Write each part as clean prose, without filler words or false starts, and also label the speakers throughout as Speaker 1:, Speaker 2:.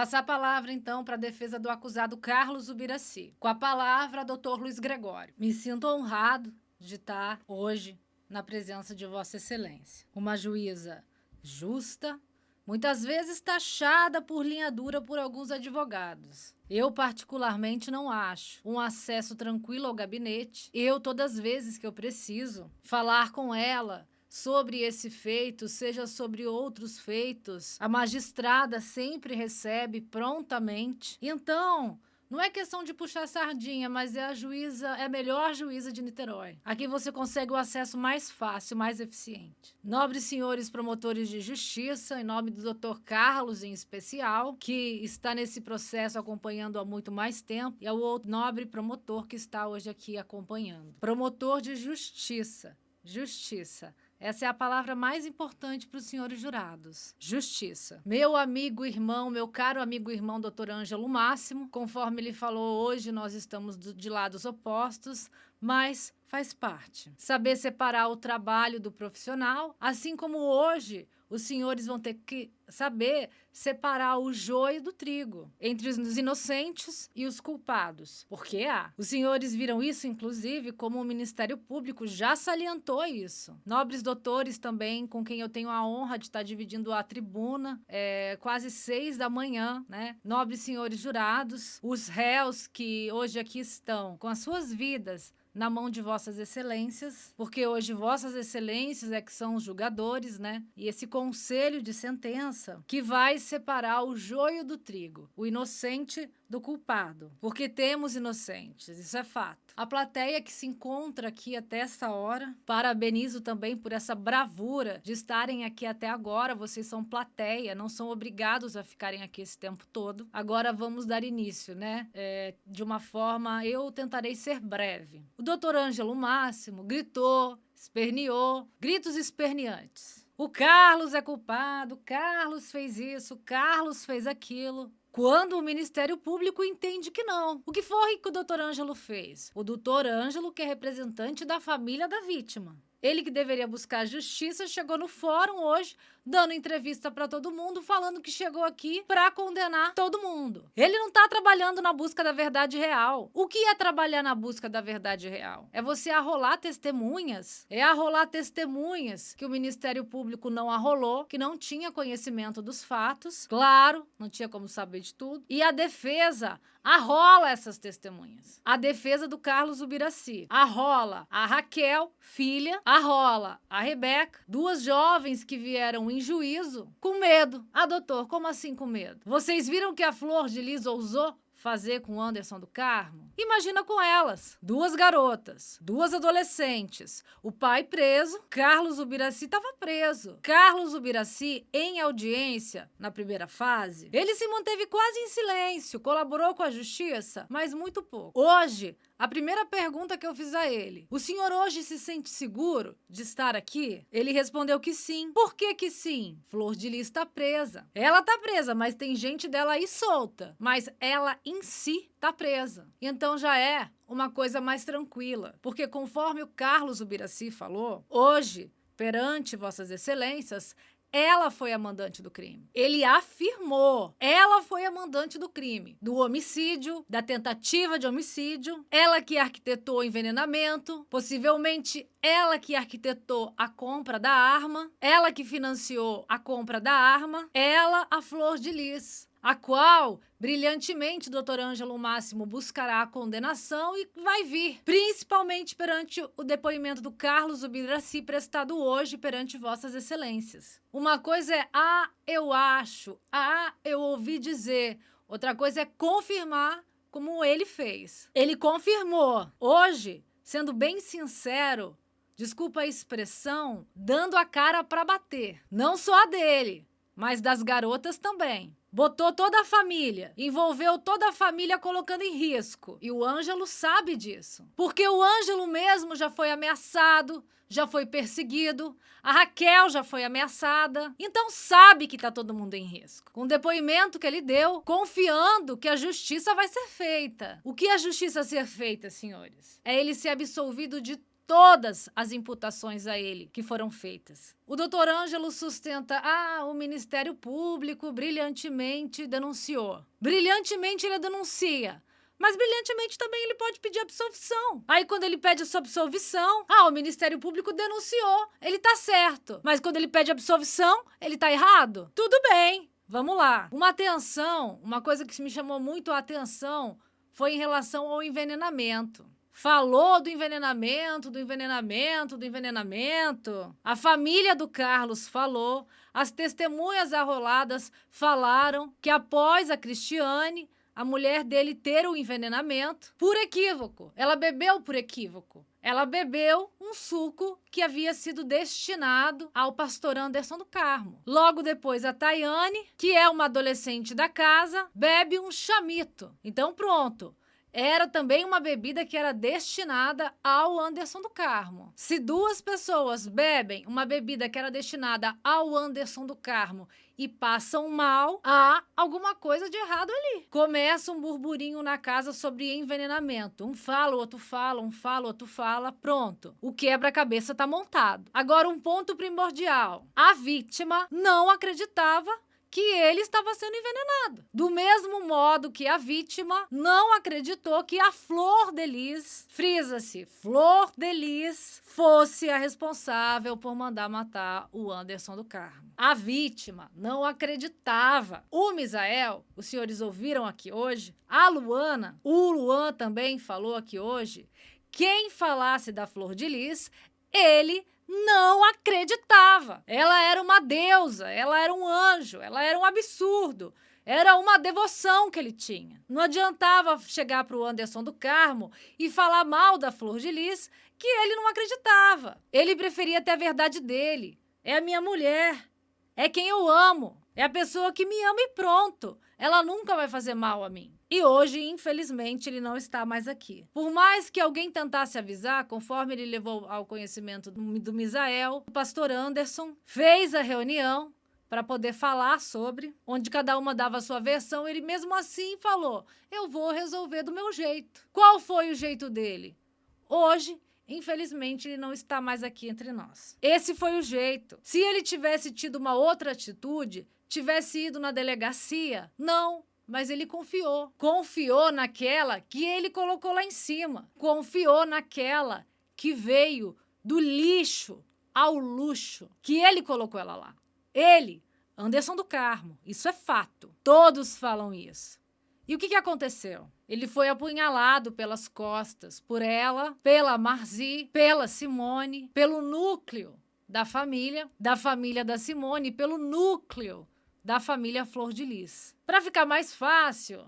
Speaker 1: Passar a palavra, então, para a defesa do acusado Carlos Ubiraci. Com a palavra, doutor Luiz Gregório. Me sinto honrado de estar hoje na presença de Vossa Excelência. Uma juíza justa, muitas vezes taxada por linha dura por alguns advogados. Eu, particularmente, não acho um acesso tranquilo ao gabinete. Todas as vezes que eu preciso falar com ela sobre esse feito, seja sobre outros feitos, a magistrada sempre recebe prontamente. Então, não é questão de puxar sardinha, mas é a melhor juíza de Niterói. Aqui você consegue o acesso mais fácil, mais eficiente. Nobres senhores promotores de justiça, em nome do Dr. Carlos em especial, que está nesse processo acompanhando há muito mais tempo, e é o outro nobre promotor que está hoje aqui acompanhando. Promotor de justiça. Justiça. Essa é a palavra mais importante para os senhores jurados. Justiça. Meu amigo irmão, meu caro amigo irmão, doutor Ângelo Máximo, conforme ele falou, hoje nós estamos de lados opostos, mas faz parte. Saber separar o trabalho do profissional, assim como hoje os senhores vão ter que saber separar o joio do trigo entre os inocentes e os culpados. Porque os senhores viram isso, inclusive, como o Ministério Público já salientou isso. Nobres doutores também, com quem eu tenho a honra de estar dividindo a tribuna, quase 6 da manhã, né? Nobres senhores jurados, os réus que hoje aqui estão com as suas vidas na mão de Vossas Excelências, porque hoje Vossas Excelências é que são os julgadores, né? E esse conselho de sentença que vai separar o joio do trigo, o inocente do culpado, porque temos inocentes, isso é fato. A plateia que se encontra aqui até essa hora, parabenizo também por essa bravura de estarem aqui até agora. Vocês são plateia, não são obrigados a ficarem aqui esse tempo todo. Agora vamos dar início, né? De uma forma, eu tentarei ser breve. O doutor Ângelo Máximo gritou, esperneou, gritos esperneantes. O Carlos é culpado, Carlos fez isso, Carlos fez aquilo. Quando o Ministério Público entende que não. O que foi que o doutor Ângelo fez? O doutor Ângelo, que é representante da família da vítima. Ele que deveria buscar justiça, chegou no fórum hoje, dando entrevista para todo mundo, falando que chegou aqui para condenar todo mundo. Ele não está trabalhando na busca da verdade real. O que é trabalhar na busca da verdade real? É você arrolar testemunhas? É arrolar testemunhas que o Ministério Público não arrolou, que não tinha conhecimento dos fatos. Claro, não tinha como saber de tudo. E a defesa arrola essas testemunhas. A defesa do Carlos Ubiraci arrola a Raquel, filha, arrola a Rebeca, duas jovens que vieram em juízo com medo. Doutor, como assim com medo? Vocês viram que a Flor de Lis ousou fazer com o Anderson do Carmo? Imagina com elas, duas garotas, duas adolescentes, o pai preso, Carlos Ubiraci estava preso. Carlos Ubiraci, em audiência, na primeira fase, ele se manteve quase em silêncio, colaborou com a justiça, mas muito pouco. Hoje, a primeira pergunta que eu fiz a ele: o senhor hoje se sente seguro de estar aqui? Ele respondeu que sim. Por que que sim? Flor de Lis está presa. Ela está presa, mas tem gente dela aí solta. Mas ela em si está presa. Então já é uma coisa mais tranquila. Porque conforme o Carlos Ubiraci falou, hoje, perante Vossas Excelências, ela foi a mandante do crime. Ele afirmou. Ela foi a mandante do crime. Do homicídio, da tentativa de homicídio. Ela que arquitetou o envenenamento. Possivelmente ela que arquitetou a compra da arma. Ela que financiou a compra da arma. Ela, a Flor de Lis, a qual, brilhantemente, o doutor Ângelo Máximo buscará a condenação e vai vir, principalmente perante o depoimento do Carlos Ubiraci prestado hoje perante Vossas Excelências. Uma coisa é, eu acho, eu ouvi dizer. Outra coisa é confirmar como ele fez. Ele confirmou. Hoje, sendo bem sincero, desculpa a expressão, dando a cara para bater. Não só a dele, mas das garotas também. Botou toda a família, envolveu toda a família colocando em risco. E o Ângelo sabe disso. Porque o Ângelo mesmo já foi ameaçado, já foi perseguido, a Raquel já foi ameaçada. Então sabe que tá todo mundo em risco. Com o depoimento que ele deu, confiando que a justiça vai ser feita. O que é a justiça ser feita, senhores? É ele ser absolvido de todas as imputações a ele que foram feitas. O doutor Ângelo sustenta, o Ministério Público brilhantemente denunciou. Brilhantemente ele denuncia. Mas brilhantemente também ele pode pedir absolvição. Aí quando ele pede a sua absolvição, o Ministério Público denunciou, ele tá certo. Mas quando ele pede absolvição, ele tá errado? Tudo bem, vamos lá. Uma coisa que me chamou muito a atenção foi em relação ao envenenamento. Falou do envenenamento. A família do Carlos falou, as testemunhas arroladas falaram que após a Cristiane, a mulher dele ter o envenenamento por equívoco. Ela bebeu por equívoco. Ela bebeu um suco que havia sido destinado ao pastor Anderson do Carmo. Logo depois, a Tayane, que é uma adolescente da casa, bebe um chamito. Então, pronto. Era também uma bebida que era destinada ao Anderson do Carmo. Se duas pessoas bebem uma bebida que era destinada ao Anderson do Carmo e passam mal, há alguma coisa de errado ali. Começa um burburinho na casa sobre envenenamento. Um fala, o outro fala, um fala, o outro fala. Pronto. O quebra-cabeça tá montado. Agora, um ponto primordial. A vítima não acreditava que ele estava sendo envenenado. Do mesmo modo que a vítima não acreditou que a Flor de Lis, frisa-se, Flor de Lis, fosse a responsável por mandar matar o Anderson do Carmo. A vítima não acreditava. O Misael, os senhores ouviram aqui hoje, a Luana, o Luan também falou aqui hoje, quem falasse da Flor de Lis, ele não acreditava. Ela era uma deusa, ela era um anjo, ela era um absurdo. Era uma devoção que ele tinha. Não adiantava chegar para o Anderson do Carmo e falar mal da Flor de Lis, que ele não acreditava. Ele preferia ter a verdade dele. É a minha mulher, é quem eu amo, é a pessoa que me ama e pronto. Ela nunca vai fazer mal a mim. E hoje, infelizmente, ele não está mais aqui. Por mais que alguém tentasse avisar, conforme ele levou ao conhecimento do Misael, o pastor Anderson fez a reunião para poder falar sobre, onde cada uma dava a sua versão, ele mesmo assim falou, eu vou resolver do meu jeito. Qual foi o jeito dele? Hoje, infelizmente, ele não está mais aqui entre nós. Esse foi o jeito. Se ele tivesse tido uma outra atitude, tivesse ido na delegacia, não. Mas ele confiou. Confiou naquela que ele colocou lá em cima. Confiou naquela que veio do lixo ao luxo, que ele colocou ela lá. Ele, Anderson do Carmo, isso é fato. Todos falam isso. E o que aconteceu? Ele foi apunhalado pelas costas, por ela, pela Marzi, pela Simone, pelo núcleo da família da Simone, pelo núcleo da família Flor de Lis. Para ficar mais fácil,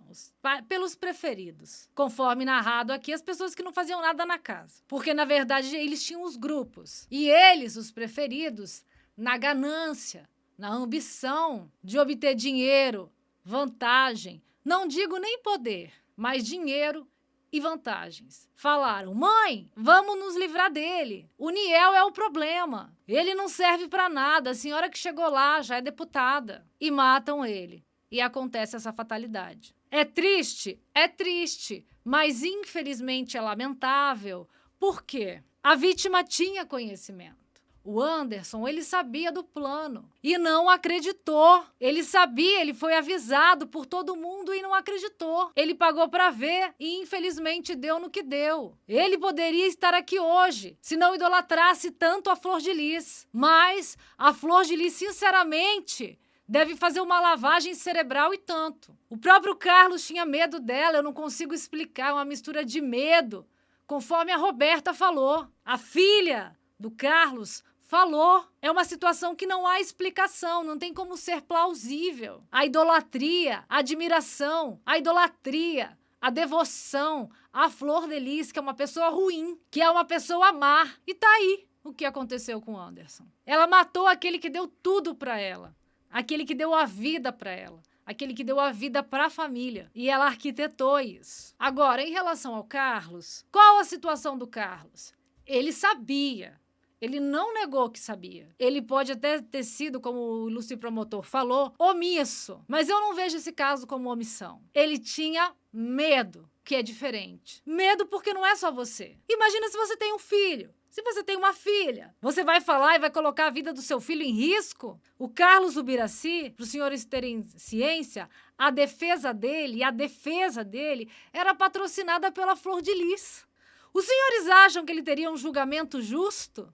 Speaker 1: pelos preferidos. Conforme narrado aqui, as pessoas que não faziam nada na casa. Porque, na verdade, eles tinham os grupos. E eles, os preferidos, na ganância, na ambição de obter dinheiro, vantagem, não digo nem poder, mas dinheiro e vantagens. Falaram, mãe, vamos nos livrar dele. O Niel é o problema. Ele não serve para nada. A senhora que chegou lá já é deputada. E matam ele. E acontece essa fatalidade. É triste, mas infelizmente é lamentável. Por quê? A vítima tinha conhecimento. O Anderson, ele sabia do plano e não acreditou. Ele sabia, ele foi avisado por todo mundo e não acreditou. Ele pagou para ver e infelizmente deu no que deu. Ele poderia estar aqui hoje se não idolatrasse tanto a Flor de Lis. Mas a Flor de Lis, sinceramente, deve fazer uma lavagem cerebral e tanto. O próprio Carlos tinha medo dela, eu não consigo explicar, é uma mistura de medo. Conforme a Roberta falou, a filha do Carlos falou. É uma situação que não há explicação, não tem como ser plausível. A idolatria, a admiração, a idolatria, a devoção, a Flor de Lis, que é uma pessoa ruim, que é uma pessoa má. E tá aí o que aconteceu com Anderson. Ela matou aquele que deu tudo para ela, aquele que deu a vida para ela, aquele que deu a vida para a família. E ela arquitetou isso. Agora, em relação ao Carlos, qual a situação do Carlos? Ele sabia. Ele não negou que sabia. Ele pode até ter sido, como o ilustre promotor falou, omisso. Mas eu não vejo esse caso como omissão. Ele tinha medo, que é diferente. Medo porque não é só você. Imagina se você tem um filho. Se você tem uma filha, você vai falar e vai colocar a vida do seu filho em risco? O Carlos Ubiraci, para os senhores terem ciência, a defesa dele era patrocinada pela Flor de Lis. Os senhores acham que ele teria um julgamento justo?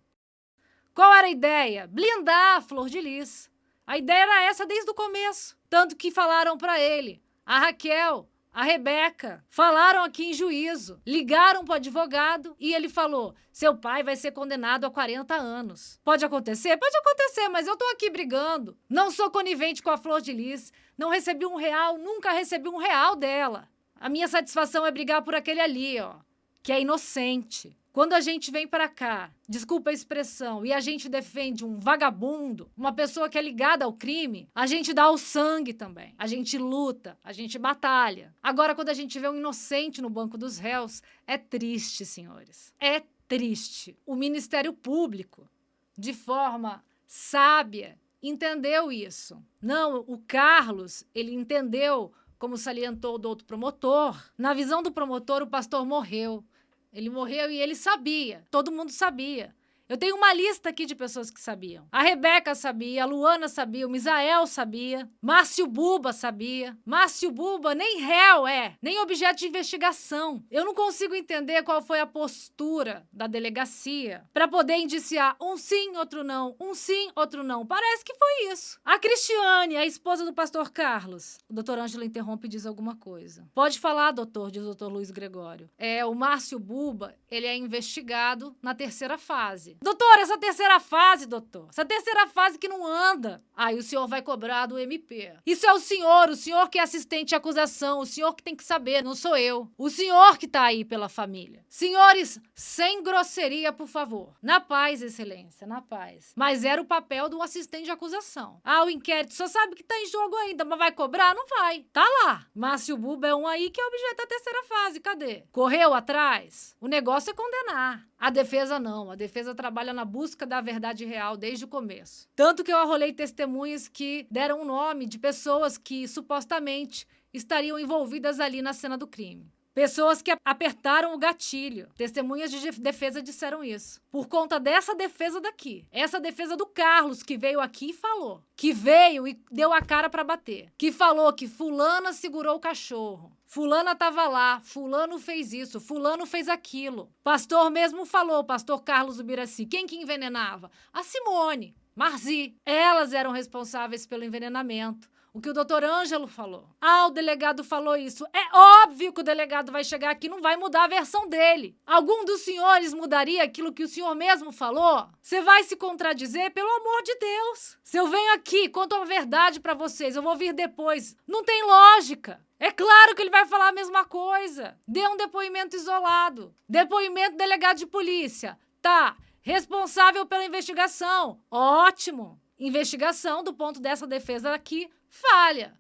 Speaker 1: Qual era a ideia? Blindar a Flor de Lis. A ideia era essa desde o começo. Tanto que falaram para ele, a Raquel, a Rebeca, falaram aqui em juízo, ligaram para o advogado e ele falou, seu pai vai ser condenado a 40 anos. Pode acontecer? Pode acontecer, mas eu tô aqui brigando. Não sou conivente com a Flor de Lis, não recebi R$1, nunca recebi R$1 dela. A minha satisfação é brigar por aquele ali, ó, que é inocente. Quando a gente vem para cá, desculpa a expressão, e a gente defende um vagabundo, uma pessoa que é ligada ao crime, a gente dá o sangue também. A gente luta, a gente batalha. Agora, quando a gente vê um inocente no banco dos réus, é triste, senhores. É triste. O Ministério Público, de forma sábia, entendeu isso. Não, o Carlos, ele entendeu, como salientou o outro promotor. Na visão do promotor, o pastor morreu. Ele morreu e ele sabia. Todo mundo sabia. Eu tenho uma lista aqui de pessoas que sabiam. A Rebeca sabia, a Luana sabia, o Misael sabia, Márcio Buba sabia. Márcio Buba nem réu é, nem objeto de investigação. Eu não consigo entender qual foi a postura da delegacia para poder indiciar um sim, outro não, um sim, outro não. Parece que foi isso. A Cristiane, a esposa do pastor Carlos. O doutor Ângelo interrompe e diz alguma coisa. Pode falar, doutor, diz o doutor Luiz Gregório. O Márcio Buba, ele é investigado na terceira fase. Doutor, essa terceira fase, doutor. Essa terceira fase que não anda. Aí o senhor vai cobrar do MP. Isso é o senhor que é assistente à acusação, o senhor que tem que saber, não sou eu. O senhor que tá aí pela família. Senhores, sem grosseria, por favor. Na paz, excelência, na paz. Mas era o papel do assistente de acusação. O inquérito só sabe que tá em jogo ainda, mas vai cobrar? Não vai. Tá lá. Márcio Buba é um aí que é objeto da terceira fase. Cadê? Correu atrás? O negócio é condenar. A defesa não. A defesa trabalha na busca da verdade real desde o começo. Tanto que eu arrolei testemunhas que deram o nome de pessoas que supostamente estariam envolvidas ali na cena do crime. Pessoas que apertaram o gatilho. Testemunhas de defesa disseram isso. Por conta dessa defesa daqui. Essa defesa do Carlos, que veio aqui e falou. Que veio e deu a cara pra bater. Que falou que fulana segurou o cachorro. Fulana tava lá, fulano fez isso, fulano fez aquilo. Pastor mesmo falou, pastor Carlos Ubiraci. Quem que envenenava? A Simone, Marzi. Elas eram responsáveis pelo envenenamento. O que o doutor Ângelo falou. O delegado falou isso. É óbvio que o delegado vai chegar aqui e não vai mudar a versão dele. Algum dos senhores mudaria aquilo que o senhor mesmo falou? Você vai se contradizer? Pelo amor de Deus. Se eu venho aqui e conto a verdade pra vocês, eu vou vir depois. Não tem lógica. É claro que ele vai falar a mesma coisa. Dê um depoimento isolado. Depoimento delegado de polícia. Tá. Responsável pela investigação. Ótimo. Investigação do ponto dessa defesa aqui. Falha.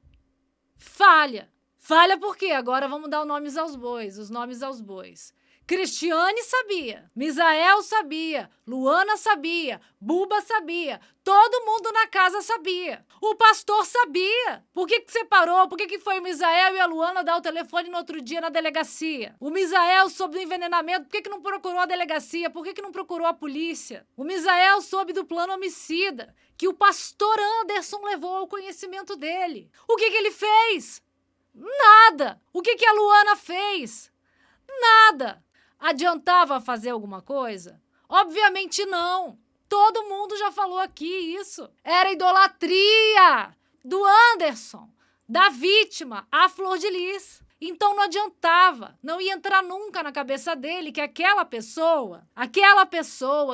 Speaker 1: Falha. Falha por quê? Agora vamos dar os nomes aos bois. Cristiane sabia, Misael sabia, Luana sabia, Buba sabia, todo mundo na casa sabia. O pastor sabia. Por que separou? Por que foi o Misael e a Luana dar o telefone no outro dia na delegacia? O Misael soube do envenenamento, por que não procurou a delegacia? Por que não procurou a polícia? O Misael soube do plano homicida, que o pastor Anderson levou ao conhecimento dele. O que ele fez? Nada. O que a Luana fez? Nada. Adiantava fazer alguma coisa? Obviamente não. Todo mundo já falou aqui isso. Era idolatria do Anderson, da vítima, a Flor de Lis. Então não adiantava, não ia entrar nunca na cabeça dele que aquela pessoa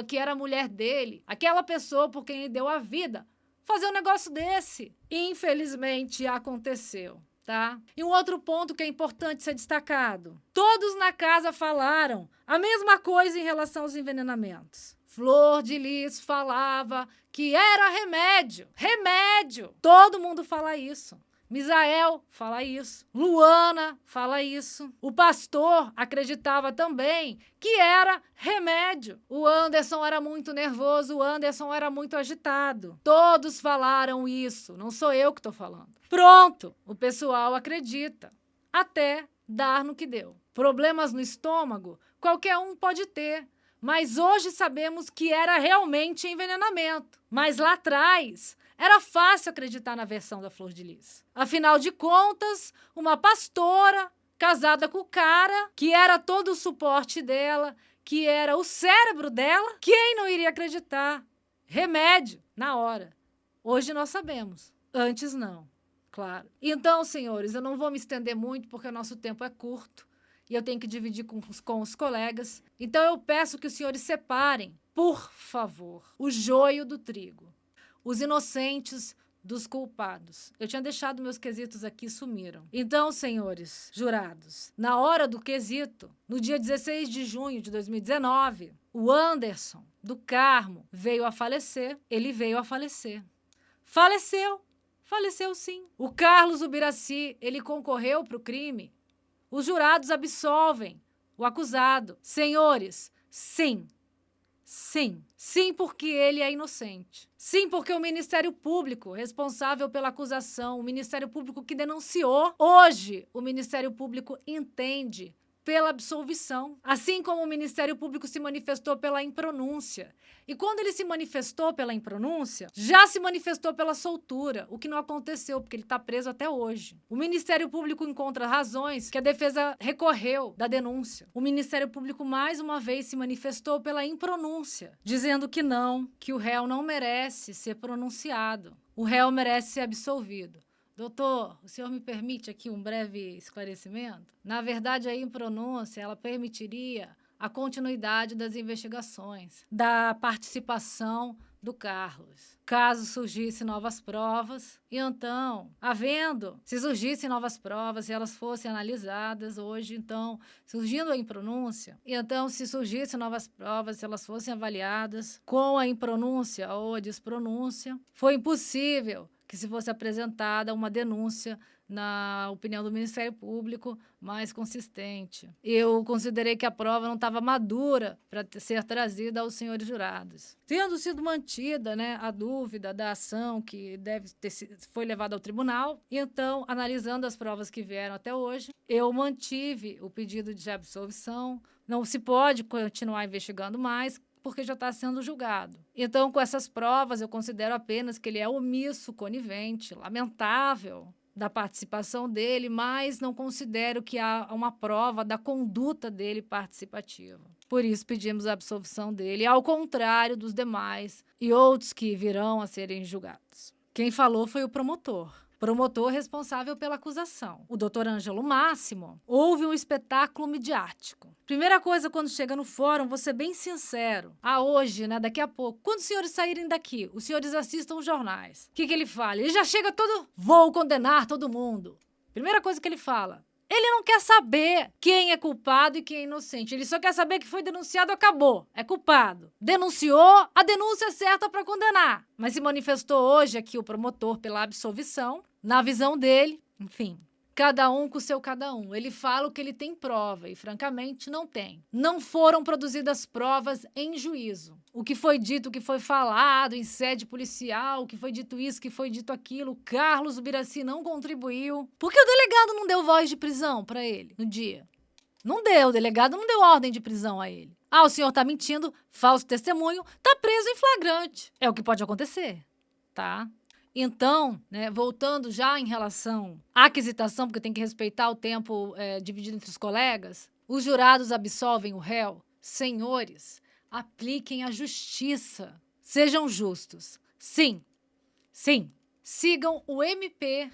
Speaker 1: que era a mulher dele, aquela pessoa por quem ele deu a vida, fazer um negócio desse. Infelizmente aconteceu. Tá? E um outro ponto que é importante ser destacado. Todos na casa falaram a mesma coisa em relação aos envenenamentos. Flor de Lis falava que era remédio. Remédio! Todo mundo fala isso. Misael fala isso. Luana fala isso. O pastor acreditava também que era remédio. O Anderson era muito nervoso, o Anderson era muito agitado. Todos falaram isso, não sou eu que estou falando. Pronto, o pessoal acredita. Até dar no que deu. Problemas no estômago, qualquer um pode ter. Mas hoje sabemos que era realmente envenenamento. Mas lá atrás, era fácil acreditar na versão da Flor de Lis. Afinal de contas, uma pastora casada com o cara, que era todo o suporte dela, que era o cérebro dela, quem não iria acreditar? Remédio, na hora. Hoje nós sabemos, antes não, claro. Então, senhores, eu não vou me estender muito porque o nosso tempo é curto e eu tenho que dividir com os colegas. Então eu peço que os senhores separem, por favor, o joio do trigo. Os inocentes dos culpados. Eu tinha deixado meus quesitos aqui, sumiram. Então, senhores jurados, na hora do quesito, no dia 16 de junho de 2019, o Anderson do Carmo veio a falecer. Ele veio a falecer. Faleceu. Faleceu sim. O Carlos Ubiraci, ele concorreu para o crime. Os jurados absolvem o acusado. Senhores, sim. Sim. Sim, porque ele é inocente. Sim, porque o Ministério Público, responsável pela acusação, o Ministério Público que denunciou, hoje o Ministério Público entende pela absolvição, assim como o Ministério Público se manifestou pela impronúncia. E quando ele se manifestou pela impronúncia, já se manifestou pela soltura, o que não aconteceu, porque ele está preso até hoje. O Ministério Público encontra razões que a defesa recorreu da denúncia. O Ministério Público, mais uma vez, se manifestou pela impronúncia, dizendo que não, que o réu não merece ser pronunciado. O réu merece ser absolvido. Doutor, o senhor me permite aqui um breve esclarecimento? Na verdade, a impronúncia, ela permitiria a continuidade das investigações, da participação do Carlos. Caso surgissem novas provas, e então, se surgissem novas provas e elas fossem analisadas hoje, então, surgindo a impronúncia, e então, se surgissem novas provas, se elas fossem avaliadas com a impronúncia ou a despronúncia, foi impossível que se fosse apresentada uma denúncia, na opinião do Ministério Público, mais consistente. Eu considerei que a prova não estava madura para ser trazida aos senhores jurados. Tendo sido mantida, né, a dúvida da ação que foi levada ao tribunal, e então, analisando as provas que vieram até hoje, eu mantive o pedido de absolvição. Não se pode continuar investigando mais, porque já está sendo julgado. Então, com essas provas, eu considero apenas que ele é omisso, conivente, lamentável da participação dele, mas não considero que há uma prova da conduta dele participativa. Por isso, pedimos a absolvição dele, ao contrário dos demais e outros que virão a serem julgados. Quem falou foi o promotor responsável pela acusação. O doutor Ângelo Máximo. Houve um espetáculo midiático. Primeira coisa, quando chega no fórum, vou ser bem sincero. Hoje, né, daqui a pouco, quando os senhores saírem daqui, os senhores assistam os jornais. O que ele fala? Ele já chega todo, vou condenar todo mundo. Primeira coisa que ele fala. Ele não quer saber quem é culpado e quem é inocente. Ele só quer saber que foi denunciado, acabou. É culpado. Denunciou, a denúncia é certa para condenar. Mas se manifestou hoje aqui o promotor pela absolvição, na visão dele, enfim. Cada um com o seu cada um. Ele fala o que ele tem prova e, francamente, não tem. Não foram produzidas provas em juízo. O que foi dito, o que foi falado em sede policial, o que foi dito isso, o que foi dito aquilo, Carlos Ubiraci não contribuiu. Por que o delegado não deu voz de prisão para ele no dia? Não deu, o delegado não deu ordem de prisão a ele. O senhor tá mentindo, falso testemunho, tá preso em flagrante. É o que pode acontecer, tá? Então, né, voltando já em relação à aquisitação, porque tem que respeitar o tempo dividido entre os colegas, os jurados absolvem o réu. Senhores, apliquem a justiça. Sejam justos. Sim, sim. Sigam o MP.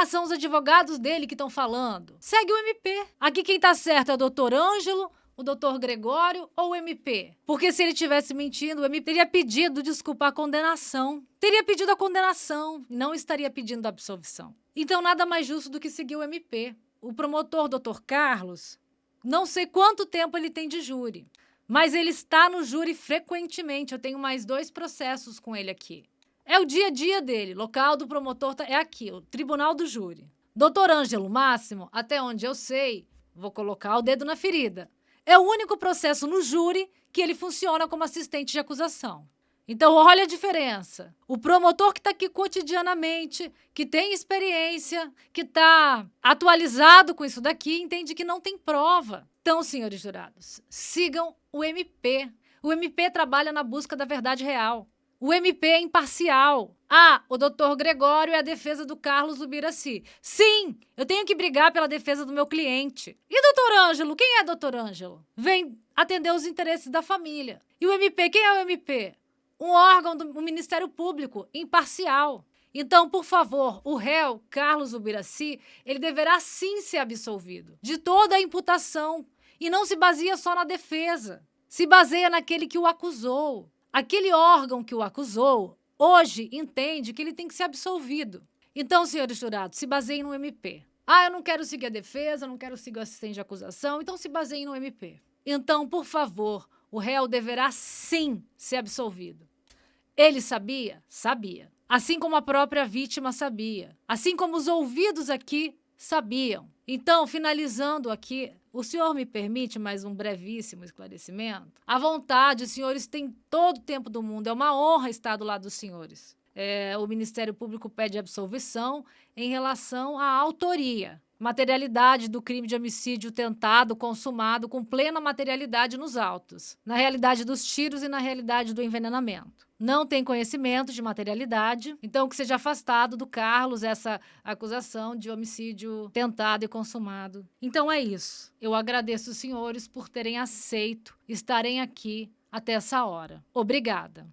Speaker 1: São os advogados dele que estão falando. Segue o MP. Aqui quem tá certo é o doutor Ângelo, o doutor Gregório ou o MP? Porque se ele tivesse mentindo, o MP teria pedido, desculpa, a condenação. Teria pedido a condenação, não estaria pedindo a absolvição. Então, nada mais justo do que seguir o MP. O promotor, doutor Carlos, não sei quanto tempo ele tem de júri, mas ele está no júri frequentemente. Eu tenho mais 2 processos com ele aqui. É o dia a dia dele. Local do promotor é aqui, o tribunal do júri. Doutor Ângelo Máximo, até onde eu sei, vou colocar o dedo na ferida. É o único processo no júri que ele funciona como assistente de acusação. Então, olha a diferença. O promotor que está aqui cotidianamente, que tem experiência, que está atualizado com isso daqui, entende que não tem prova. Então, senhores jurados, sigam o MP. O MP trabalha na busca da verdade real. O MP é imparcial. Ah, o doutor Gregório é a defesa do Carlos Ubiraci. Sim, eu tenho que brigar pela defesa do meu cliente. E doutor Ângelo? Quem é doutor Ângelo? Vem atender os interesses da família. E o MP? Quem é o MP? Um órgão do Ministério Público, imparcial. Então, por favor, o réu, Carlos Ubiraci, ele deverá sim ser absolvido de toda a imputação e não se baseia só na defesa. Se baseia naquele que o acusou. Aquele órgão que o acusou, hoje, entende que ele tem que ser absolvido. Então, senhores jurados, se baseiem no MP. Ah, eu não quero seguir a defesa, eu não quero seguir o assistente de acusação, então se baseiem no MP. Então, por favor, o réu deverá sim ser absolvido. Ele sabia? Sabia. Assim como a própria vítima sabia. Assim como os ouvidos aqui sabiam. Então, finalizando aqui, o senhor me permite mais um brevíssimo esclarecimento? À vontade, os senhores têm todo o tempo do mundo. É uma honra estar do lado dos senhores. O Ministério Público pede absolvição em relação à autoria. Materialidade do crime de homicídio tentado, consumado, com plena materialidade nos autos. Na realidade dos tiros e na realidade do envenenamento. Não tem conhecimento de materialidade, então que seja afastado do Carlos essa acusação de homicídio tentado e consumado. Então é isso. Eu agradeço os senhores por terem aceito estarem aqui até essa hora. Obrigada.